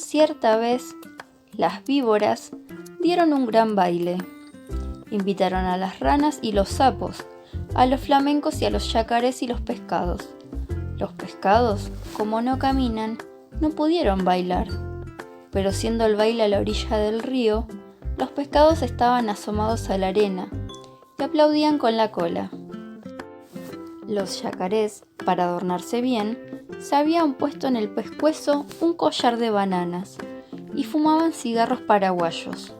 Cierta vez, las víboras dieron un gran baile. Invitaron a las ranas y los sapos, a los flamencos y a los yacarés y los pescados. Los pescados, como no caminan, no pudieron bailar, pero siendo el baile a la orilla del río, los pescados estaban asomados a la arena y aplaudían con la cola. Los yacarés, para adornarse bien, se habían puesto en el pescuezo un collar de bananas y fumaban cigarros paraguayos.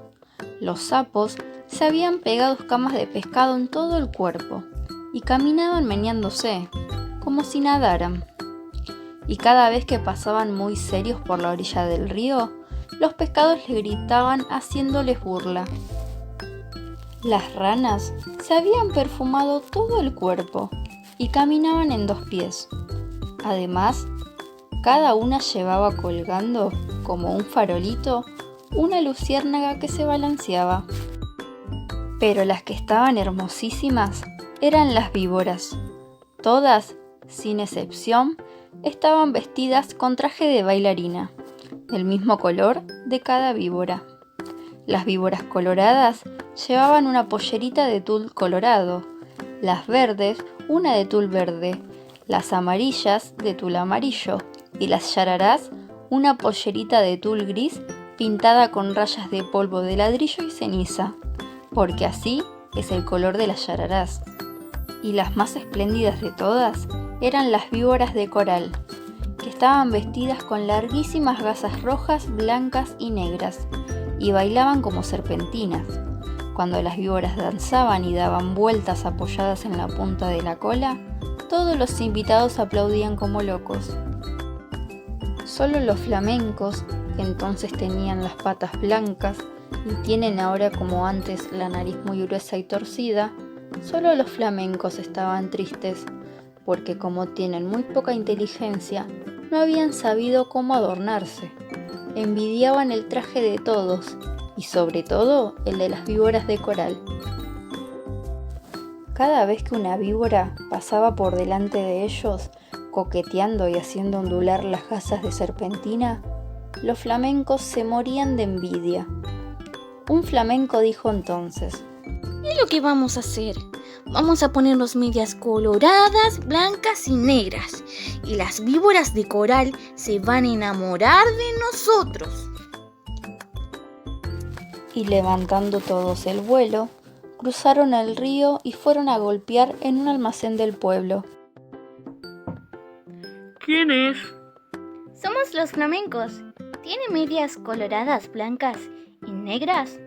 Los sapos se habían pegado escamas de pescado en todo el cuerpo y caminaban meneándose, como si nadaran. Y cada vez que pasaban muy serios por la orilla del río, los pescados les gritaban haciéndoles burla. Las ranas se habían perfumado todo el cuerpo y caminaban en 2 pies. Además, cada una llevaba colgando, como un farolito, una luciérnaga que se balanceaba. Pero las que estaban hermosísimas eran las víboras. Todas, sin excepción, estaban vestidas con traje de bailarina, del mismo color de cada víbora. Las víboras coloradas llevaban una pollerita de tul colorado, las verdes una de tul verde, las amarillas de tul amarillo y las yararás una pollerita de tul gris pintada con rayas de polvo de ladrillo y ceniza, porque así es el color de las yararás. Y las más espléndidas de todas eran las víboras de coral, que estaban vestidas con larguísimas gasas rojas, blancas y negras, y bailaban como serpentinas. Cuando las víboras danzaban y daban vueltas apoyadas en la punta de la cola, todos los invitados aplaudían como locos. Solo los flamencos, que entonces tenían las patas blancas y tienen ahora como antes la nariz muy gruesa y torcida, solo los flamencos estaban tristes, porque como tienen muy poca inteligencia, no habían sabido cómo adornarse. Envidiaban el traje de todos, y sobre todo el de las víboras de coral. Cada vez que una víbora pasaba por delante de ellos, coqueteando y haciendo ondular las gasas de serpentina, los flamencos se morían de envidia. Un flamenco dijo entonces: ¿Qué es lo que vamos a hacer? Vamos a ponernos medias coloradas, blancas y negras, y las víboras de coral se van a enamorar de nosotros. Y levantando todos el vuelo, cruzaron el río y fueron a golpear en un almacén del pueblo. ¿Quién es? Somos los flamencos. ¿Tiene medias coloradas, blancas y negras?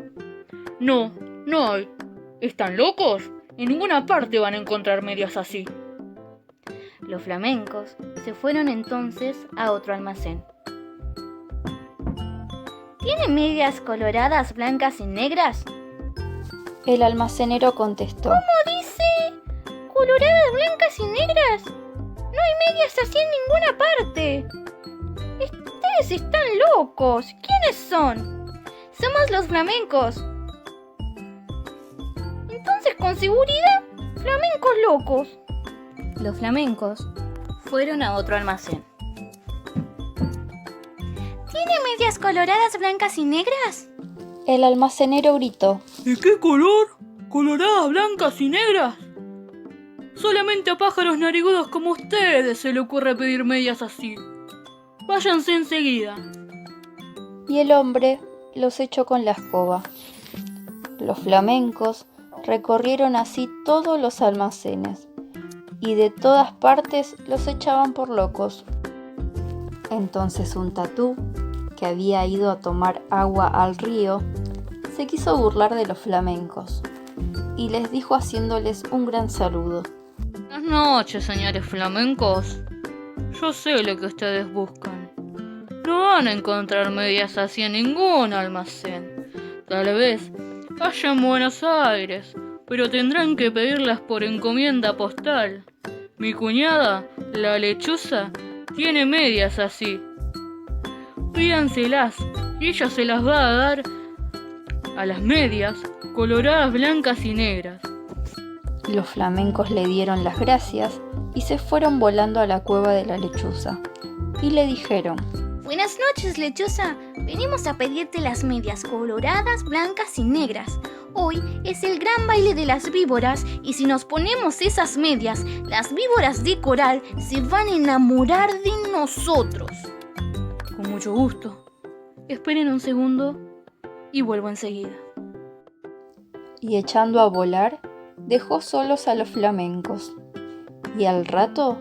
No hay. ¿Están locos? En ninguna parte van a encontrar medias así. Los flamencos se fueron entonces a otro almacén. ¿Tiene medias coloradas, blancas y negras? El almacenero contestó: ¿Cómo dice? ¿Coloradas, blancas y negras? No hay medias así en ninguna parte. Ustedes están locos. ¿Quiénes son? Somos los flamencos. Entonces, con seguridad, flamencos locos. Los flamencos fueron a otro almacén. ¿Tiene medias coloradas, blancas y negras? El almacenero gritó: ¿De qué color? ¿Coloradas, blancas y negras? Solamente a pájaros narigudos como ustedes se le ocurre pedir medias así. Váyanse enseguida. Y el hombre los echó con la escoba. Los flamencos recorrieron así todos los almacenes, y de todas partes los echaban por locos. Entonces un tatú, que había ido a tomar agua al río, se quiso burlar de los flamencos, y les dijo haciéndoles un gran saludo: Buenas noches, señores flamencos. Yo sé lo que ustedes buscan. No van a encontrar medias así en ningún almacén. Tal vez haya en Buenos Aires, pero tendrán que pedirlas por encomienda postal. Mi cuñada, la lechuza, tiene medias así. Pídanselas y ella se las va a dar a las medias coloradas, blancas y negras. Los flamencos le dieron las gracias y se fueron volando a la cueva de la lechuza. Y le dijeron: Buenas noches, lechosa. Venimos a pedirte las medias coloradas, blancas y negras. Hoy es el gran baile de las víboras y si nos ponemos esas medias, las víboras de coral se van a enamorar de nosotros. Con mucho gusto. Esperen un segundo y vuelvo enseguida. Y echando a volar, dejó solos a los flamencos. Y al rato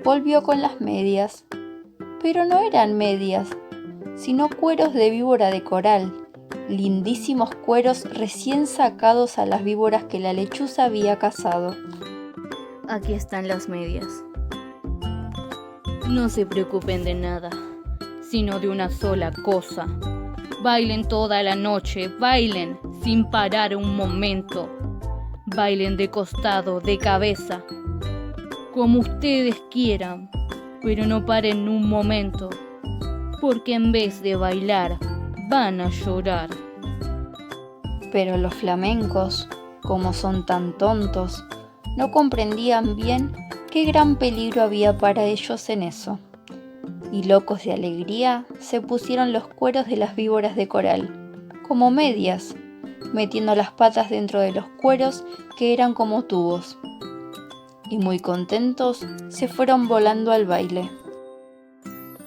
volvió con las medias. Pero no eran medias, sino cueros de víbora de coral, lindísimos cueros recién sacados a las víboras que la lechuza había cazado. Aquí están las medias. No se preocupen de nada, sino de una sola cosa. Bailen toda la noche, bailen sin parar un momento. Bailen de costado, de cabeza, como ustedes quieran, pero no paren un momento, porque en vez de bailar, van a llorar. Pero los flamencos, como son tan tontos, no comprendían bien qué gran peligro había para ellos en eso. Y locos de alegría, se pusieron los cueros de las víboras de coral, como medias, metiendo las patas dentro de los cueros que eran como tubos. Y muy contentos, se fueron volando al baile.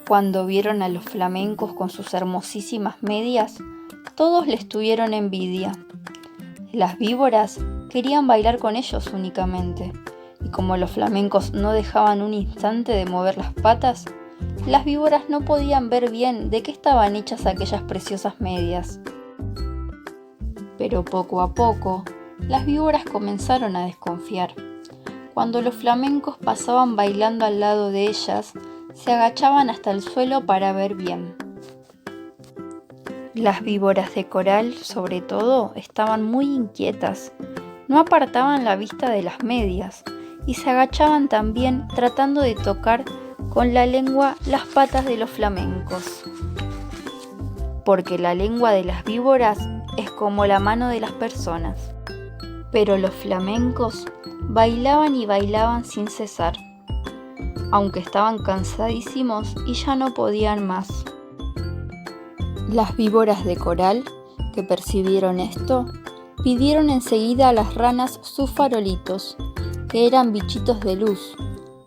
Cuando vieron a los flamencos con sus hermosísimas medias, todos les tuvieron envidia. Las víboras querían bailar con ellos únicamente, y como los flamencos no dejaban un instante de mover las patas, las víboras no podían ver bien de qué estaban hechas aquellas preciosas medias. Pero poco a poco, las víboras comenzaron a desconfiar. Cuando los flamencos pasaban bailando al lado de ellas, se agachaban hasta el suelo para ver bien. Las víboras de coral, sobre todo, estaban muy inquietas. No apartaban la vista de las medias y se agachaban también tratando de tocar con la lengua las patas de los flamencos. Porque la lengua de las víboras es como la mano de las personas. Pero los flamencos bailaban y bailaban sin cesar, aunque estaban cansadísimos y ya no podían más. Las víboras de coral, que percibieron esto, pidieron enseguida a las ranas sus farolitos, que eran bichitos de luz,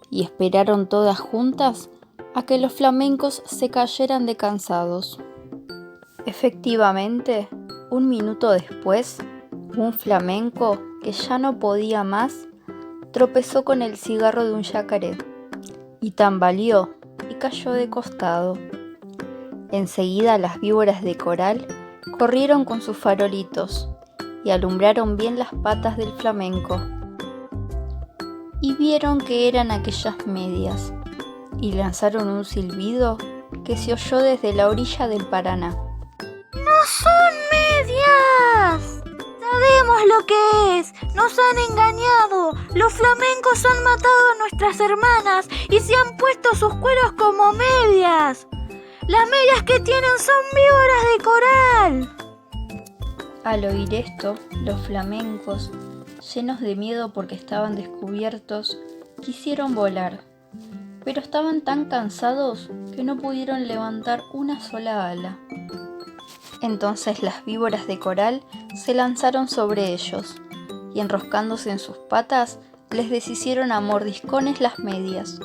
y esperaron todas juntas a que los flamencos se cayeran de cansados. Efectivamente, un minuto después, un flamenco que ya no podía más tropezó con el cigarro de un yacaré y tambaleó y cayó de costado. Enseguida las víboras de coral corrieron con sus farolitos y alumbraron bien las patas del flamenco. Y vieron que eran aquellas medias, y lanzaron un silbido que se oyó desde la orilla del Paraná. ¡No son medias! ¡Sabemos lo que es! ¡Nos han engañado! ¡Los flamencos han matado a nuestras hermanas y se han puesto sus cueros como medias! ¡Las medias que tienen son víboras de coral! Al oír esto, los flamencos, llenos de miedo porque estaban descubiertos, quisieron volar, pero estaban tan cansados que no pudieron levantar una sola ala. Entonces las víboras de coral se lanzaron sobre ellos, y enroscándose en sus patas, les deshicieron a mordiscones las medias.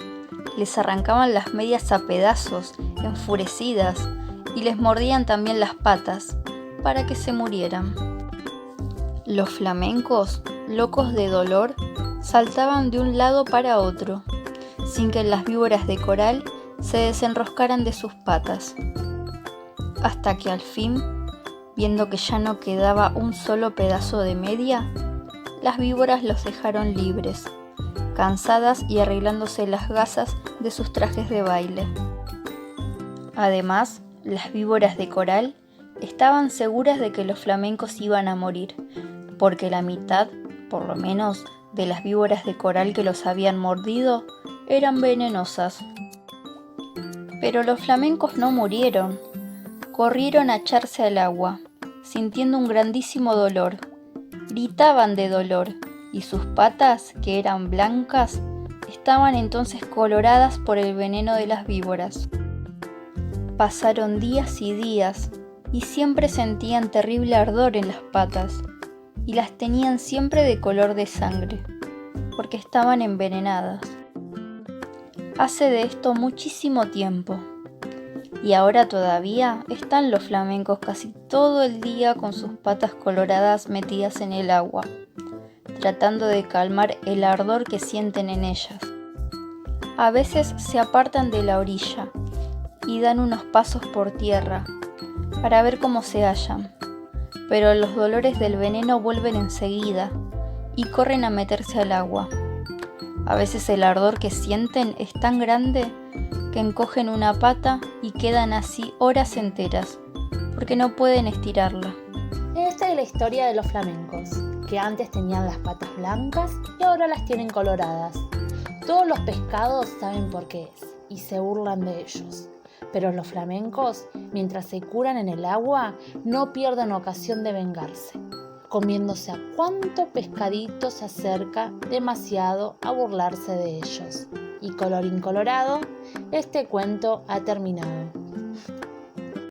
Les arrancaban las medias a pedazos, enfurecidas, y les mordían también las patas, para que se murieran. Los flamencos, locos de dolor, saltaban de un lado para otro, sin que las víboras de coral se desenroscaran de sus patas. Hasta que al fin, viendo que ya no quedaba un solo pedazo de media, las víboras los dejaron libres, cansadas y arreglándose las gasas de sus trajes de baile. Además, las víboras de coral estaban seguras de que los flamencos iban a morir, porque la mitad, por lo menos, de las víboras de coral que los habían mordido eran venenosas. Pero los flamencos no murieron. Corrieron a echarse al agua, sintiendo un grandísimo dolor. Gritaban de dolor, y sus patas, que eran blancas, estaban entonces coloradas por el veneno de las víboras. Pasaron días y días y siempre sentían terrible ardor en las patas y las tenían siempre de color de sangre, porque estaban envenenadas. Hace de esto muchísimo tiempo, y ahora todavía están los flamencos casi todo el día con sus patas coloradas metidas en el agua, tratando de calmar el ardor que sienten en ellas. A veces se apartan de la orilla y dan unos pasos por tierra para ver cómo se hallan, pero los dolores del veneno vuelven enseguida y corren a meterse al agua. A veces el ardor que sienten es tan grande que encogen una pata y quedan así horas enteras, porque no pueden estirarla. Esta es la historia de los flamencos, que antes tenían las patas blancas y ahora las tienen coloradas. Todos los pescados saben por qué es y se burlan de ellos. Pero los flamencos, mientras se curan en el agua, no pierden ocasión de vengarse, comiéndose a cuánto pescadito se acerca demasiado a burlarse de ellos. Y colorín colorado, este cuento ha terminado.